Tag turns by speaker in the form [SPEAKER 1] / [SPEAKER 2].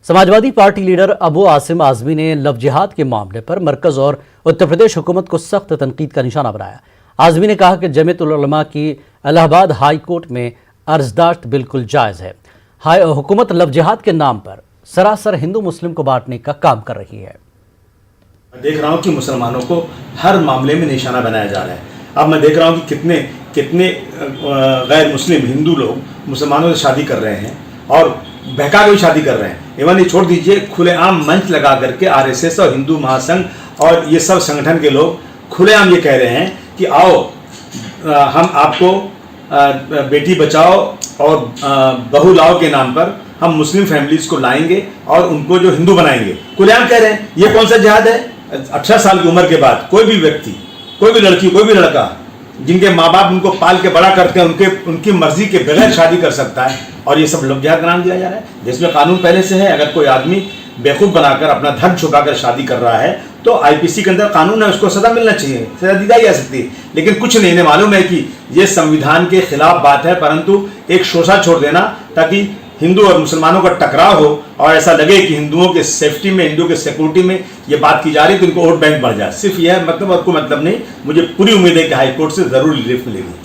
[SPEAKER 1] Samajwadi party leader Abu Asim Azmi ने love जिहाद के मामले पर मरकज और उत्तर प्रदेश हुकूमत को सख्त तनकीद का निशाना बनाया। आजमी ने कहा कि जमीयत उल उलमा की इलाहाबाद हाई कोर्ट में अर्जदाश्त बिल्कुल जायज़ है। हुकूमत लव जिहाद के नाम पर सरासर हिंदू मुस्लिम को बांटने का काम कर रही है।
[SPEAKER 2] देख रहा हूँ कि मुसलमानों को हर मामले में निशाना बनाया जा रहा है। अब मैं देख रहा हूँ कि कितने गैर मुस्लिम हिंदू लोग मुसलमानों से शादी कर रहे हैं और बहका के भी शादी कर रहे हैं। एवं ये छोड़ दीजिए, खुलेआम मंच लगा करके आरएसएस और हिंदू महासंघ और ये सब संगठन के लोग खुलेआम ये कह रहे हैं कि आओ हम आपको बेटी बचाओ और बहू लाओ के नाम पर हम मुस्लिम फैमिलीज को लाएंगे और उनको जो हिंदू बनाएंगे। खुलेआम कह रहे हैं। ये कौन सा जिहाद है? 18 साल की उम्र के बाद कोई भी व्यक्ति, कोई भी लड़की, कोई भी लड़का जिनके माँ बाप उनको पाल के बड़ा करते हैं उनकी मर्जी के बगैर शादी कर सकता है, और ये सब लव जिहाद का नाम दिया जा रहा है। जिसमें कानून पहले से है, अगर कोई आदमी बेवकूफ़ बनाकर अपना धर्म छुपाकर शादी कर रहा है तो आईपीसी के अंदर कानून है, उसको सजा मिलना चाहिए, सजा दी जा सकती है। लेकिन कुछ नहीं, इन्हें मालूम है कि ये संविधान के खिलाफ बात है, परंतु एक शोषा छोड़ देना ताकि हिंदू और मुसलमानों का टकराव हो और ऐसा लगे कि हिंदुओं के सेफ्टी में, हिंदुओं के सिक्योरिटी में ये बात की जा रही है तो इनको वोट बैंक बढ़ जाए। सिर्फ यह मतलब और कोई मतलब नहीं। मुझे पूरी उम्मीद है कि हाई कोर्ट से जरूर रिलीफ मिलेगी।